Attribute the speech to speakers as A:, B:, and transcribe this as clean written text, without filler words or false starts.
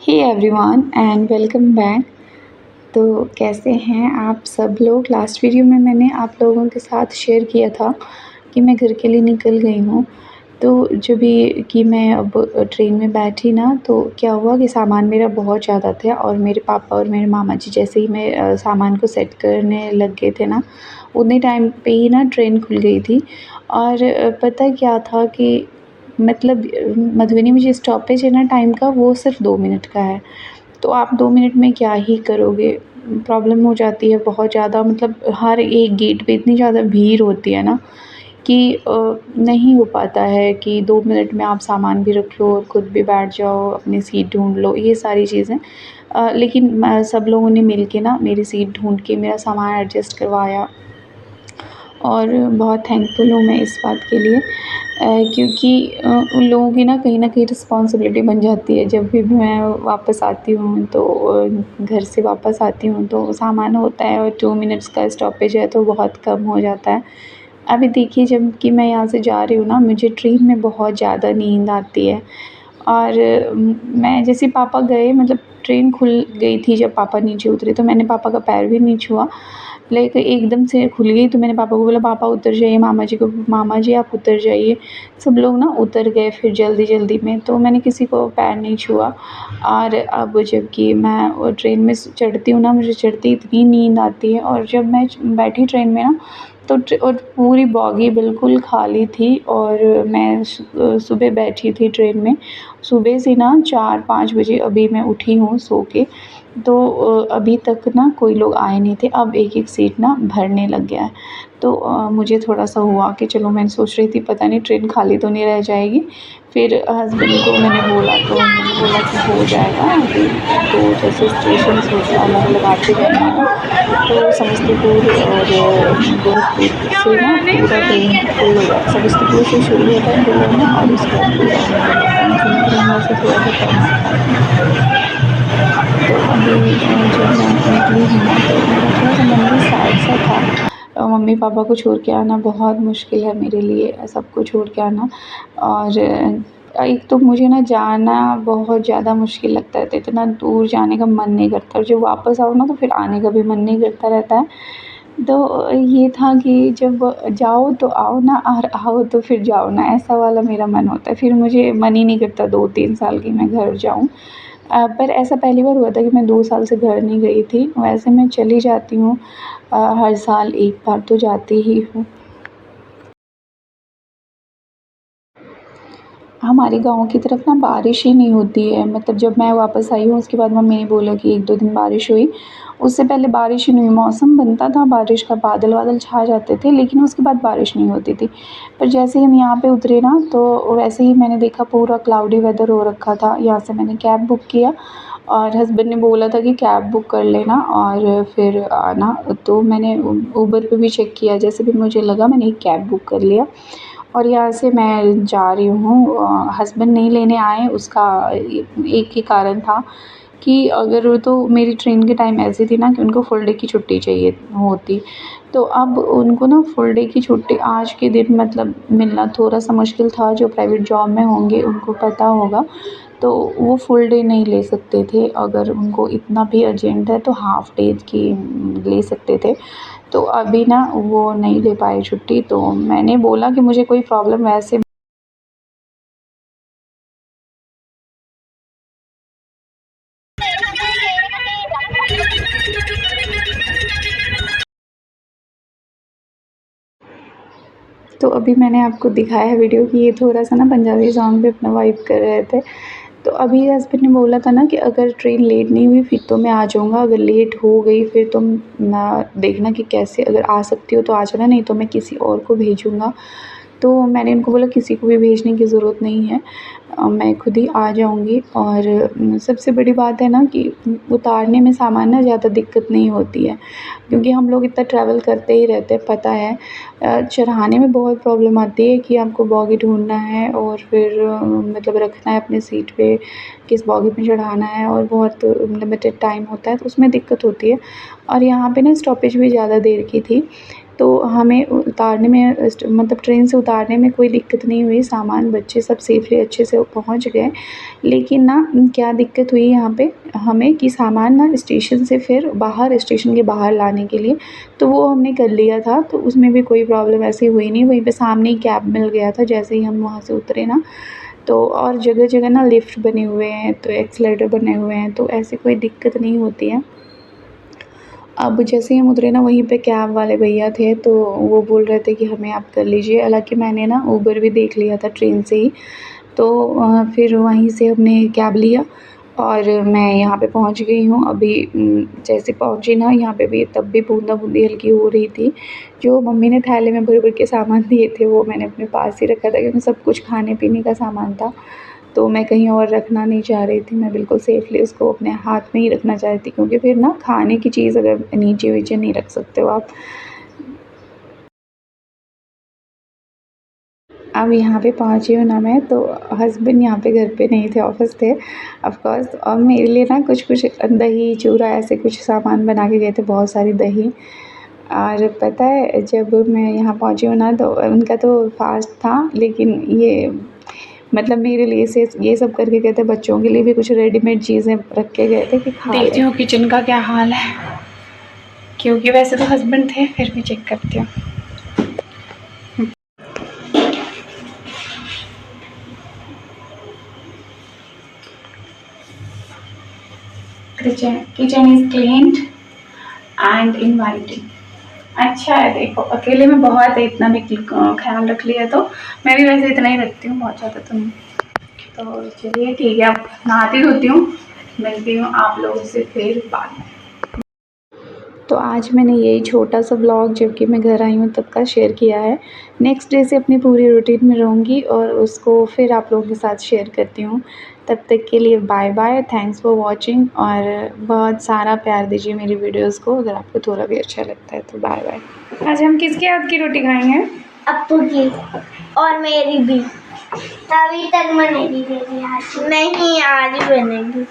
A: Hey everyone and welcome back. तो कैसे हैं आप सब लोग। लास्ट वीडियो में मैंने आप लोगों के साथ शेयर किया था कि मैं घर के लिए निकल गई हूँ। तो जब भी कि मैं अब ट्रेन में बैठी ना, तो क्या हुआ कि सामान मेरा बहुत ज़्यादा था और मेरे पापा और मेरे मामा जी जैसे ही मैं सामान को सेट करने लग गए थे ना, उतने टाइम पे ही ना ट्रेन खुल गई थी। और पता क्या था कि मतलब मधुबनी में जो स्टॉपेज है ना टाइम का, वो सिर्फ 2 मिनट का है। तो आप 2 मिनट में क्या ही करोगे? प्रॉब्लम हो जाती है बहुत ज़्यादा। मतलब हर एक गेट पे इतनी ज़्यादा भीड़ होती है ना कि नहीं हो पाता है कि 2 मिनट में आप सामान भी रख लो और खुद भी बैठ जाओ, अपनी सीट ढूँढ लो, ये सारी चीज़ें। लेकिन सब लोगों ने मिल के ना मेरी सीट ढूँढ के मेरा सामान एडजस्ट करवाया और बहुत थैंकफुल हूँ मैं इस बात के लिए। क्योंकि उन लोगों की ना कहीं न कहीं रिस्पॉन्सिबिलिटी बन जाती है। जब भी मैं वापस आती हूँ तो घर से वापस आती हूँ तो सामान होता है और 2 मिनट्स का स्टॉपेज है तो बहुत कम हो जाता है। अभी देखिए, जब कि मैं यहाँ से जा रही हूँ ना, मुझे ट्रेन में बहुत ज़्यादा नींद आती है। और मैं जैसे ही पापा गए, मतलब ट्रेन खुल गई थी, जब पापा नीचे उतरे तो मैंने पापा का पैर भी नहीं छुआ। लाइक एकदम से खुल गई तो मैंने पापा को बोला, पापा उतर जाइए, मामा जी को, मामा जी आप उतर जाइए। सब लोग ना उतर गए फिर जल्दी-जल्दी में, तो मैंने किसी को पैर नहीं छुआ। और अब जबकि मैं ट्रेन में चढ़ती हूँ ना, मुझे चढ़ते ही इतनी नींद आती है। और जब मैं बैठी ट्रेन में ना, तो और पूरी बॉगी बिल्कुल खाली थी और मैं सुबह बैठी थी ट्रेन में। सुबह से ना 4-5 बजे अभी मैं उठी हूँ सो के। तो अभी तक ना कोई लोग आए नहीं थे। अब एक-एक सीट ना भरने लग गया है। तो मुझे थोड़ा-सा हुआ कि चलो, मैं सोच रही थी पता नहीं ट्रेन खाली तो नहीं रह जाएगी। फिर हस्बैंड को मैंने बोला तो उन्होंने बोला कि हो जाएगा, अभी 2 जैसे स्टेशंस होते अलग-अलग आते जाएँगे ना, तो समस्तीपुर और गोरखपुर से ना पूरा ट्रेन फुल हो जाता है। समस्तीपुर से शुरू होता है फुल होना और उसके बाद पूरा होने लग जाता है। मतलब ट्रेन वैसे थोड़ा-सा कम आता है। तो अभी जब मैं निकली हूँ ना, तो मेरा थोड़ा-सा मन भी सैड सा था। मम्मी-पापा को छोड़ के आना बहुत मुश्किल है मेरे लिए, सबको छोड़ के आना। और एक तो मुझे ना जाना बहुत ज़्यादा मुश्किल लगता है, तो इतना दूर जाने का मन नहीं करता और जब वापस आओ ना, तो फिर आने का भी मन नहीं करता रहता है। तो ये था कि जब जाओ तो आओ ना, और आओ तो फिर जाओ ना, ऐसा वाला मेरा मन होता है। फिर मुझे मन ही नहीं करता 2-3 साल की मैं घर जाऊँ। पर ऐसा पहली बार हुआ था कि मैं 2 साल से घर नहीं गई थी। वैसे मैं चली जाती हूँ, हर साल 1 बार तो जाती ही हूँ। हमारे गाँव की तरफ ना बारिश ही नहीं होती है। मतलब जब मैं वापस आई हूँ उसके बाद मम्मी ने बोला कि 1-2 दिन बारिश हुई। उससे पहले बारिश ही नहीं हुई। मौसम बनता था बारिश का, बादल-वादल छा जाते थे, लेकिन उसके बाद बारिश नहीं होती थी। पर जैसे ही हम यहाँ पे उतरे ना, तो वैसे ही मैंने देखा पूरा क्लाउडी वेदर हो रखा था। यहाँ से मैंने कैब बुक किया और हस्बैंड ने बोला था कि कैब बुक कर लेना और फिर आना। तो मैंने उबर पे भी चेक किया, जैसे भी मुझे लगा मैंने एक कैब बुक कर लिया और यहाँ से मैं जा रही हूँ। हस्बैंड नहीं लेने आए, उसका एक ही कारण था कि अगर वो, तो मेरी ट्रेन के टाइम ऐसी थी ना कि उनको फुल डे की छुट्टी चाहिए होती। तो अब उनको ना फुल डे की छुट्टी आज के दिन मतलब मिलना थोड़ा-सा मुश्किल था। जो प्राइवेट जॉब में होंगे उनको पता होगा। तो वो फुल डे नहीं ले सकते थे। अगर उनको इतना भी अर्जेंट है तो हाफ़ डे की ले सकते थे। तो अभी ना वो नहीं ले पाए छुट्टी, तो मैंने बोला कि मुझे कोई प्रॉब्लम वैसे। तो अभी मैंने आपको दिखाया है वीडियो कि ये थोड़ा-सा ना पंजाबी सॉन्ग पे अपना वाइब कर रहे थे। तो अभी हस्बैंड ने बोला था ना कि अगर ट्रेन लेट नहीं हुई फिर तो मैं आ जाऊँगा, अगर लेट हो गई फिर तुम ना देखना कि कैसे, अगर आ सकती हो तो आ जाना, नहीं तो मैं किसी और को भेजूँगा। तो मैंने उनको बोला किसी को भी भेजने की ज़रूरत नहीं है, मैं खुद ही आ जाऊँगी। और सबसे बड़ी बात है ना कि उतारने में सामान ना ज़्यादा दिक्कत नहीं होती है, क्योंकि हम लोग इतना ट्रैवल करते ही रहते हैं, पता है। चढ़ाने में बहुत प्रॉब्लम आती है कि आपको बॉगी ढूँढना है और फिर मतलब रखना है अपनी सीट पे, किस बॉगी में चढ़ाना है और बहुत लिमिटेड टाइम होता है, तो उसमें दिक्कत होती है। और यहाँ पे ना स्टॉपेज भी ज़्यादा देर की थी। तो हमें उतारने में मतलब ट्रेन से उतारने में कोई दिक्कत नहीं हुई, सामान बच्चे सब सेफ़ली अच्छे से पहुँच गए। लेकिन ना क्या दिक्कत हुई यहाँ पे हमें कि सामान ना स्टेशन से फिर बाहर स्टेशन के बाहर लाने के लिए, तो वो हमने कर लिया था, तो उसमें भी कोई प्रॉब्लम ऐसी हुई नहीं। वहीं पे सामने ही कैब मिल गया था जैसे ही हम वहाँ से उतरे ना। तो और जगह-जगह ना लिफ्ट बने हुए हैं, तो एक्सेलेरेटर बने हुए हैं, तो ऐसी कोई दिक्कत नहीं होती है। अब जैसे ही हम उतरे ना वहीं पे कैब वाले भैया थे, तो वो बोल रहे थे कि हमें आप कर लीजिए। हालाँकि मैंने ना उबर भी देख लिया था ट्रेन से ही, तो फिर वहीं से हमने कैब लिया और मैं यहाँ पे पहुँच गई हूँ। अभी जैसे पहुँची ना यहाँ पे भी तब भी बूँदा-बूँदी हल्की हो रही थी। जो मम्मी ने थैले में भर-भर के सामान दिए थे वो मैंने अपने पास ही रखा था, क्योंकि सब कुछ खाने-पीने का सामान था। तो मैं कहीं और रखना नहीं चाह रही थी, मैं बिल्कुल सेफ़ली उसको अपने हाथ में ही रखना चाह रही थी, क्योंकि फिर ना खाने की चीज़ अगर नीचे-वीचे नहीं रख सकते हो आप। अब यहाँ पे पहुँची हूँ ना मैं, तो हस्बैंड यहाँ पे घर पे नहीं थे, ऑफ़िस थे ऑफ़ कोर्स, और मेरे लिए ना कुछ-कुछ दही, चूरा ऐसे कुछ सामान बना के गए थे, बहुत सारी दही। और पता है जब मैं यहाँ पहुँची हूँ ना, तो उनका तो फ़ास्ट था, लेकिन ये मतलब मेरे लिए से ये सब करके गए थे, बच्चों के लिए भी कुछ रेडीमेड चीज़ें रख के गए थे कि खा लें। देखती हूँ किचन का क्या हाल है, क्योंकि वैसे तो हस्बैंड थे, फिर भी चेक करती हूँ। Kitchen is cleaned and inviting. अच्छा है, देखो अकेले में बहुत है, इतना भी ख्याल रख लिया तो मैं भी वैसे इतना ही रखती हूँ, बहुत ज़्यादा तो नहीं। तो चलिए ठीक है, अब नहाती धोती हूँ, मिलती हूँ आप लोगों से फिर बाद में। तो आज मैंने यही छोटा सा व्लॉग जबकि मैं घर आई हूँ तब का शेयर किया है। नेक्स्ट डे से अपनी पूरी रूटीन में रहूँगी और उसको फिर आप लोगों के साथ शेयर करती हूँ। तब तक के लिए bye bye, thanks for watching, और बहुत सारा प्यार दीजिए मेरी वीडियोज़ को अगर आपको थोड़ा भी अच्छा लगता है तो। Bye bye. आज हम किसके हाथ की रोटी खाएंगे?
B: अप्पू की और मेरी भी। अभी तक बनेगी मेरी हाथ, नहीं आज बनेगी।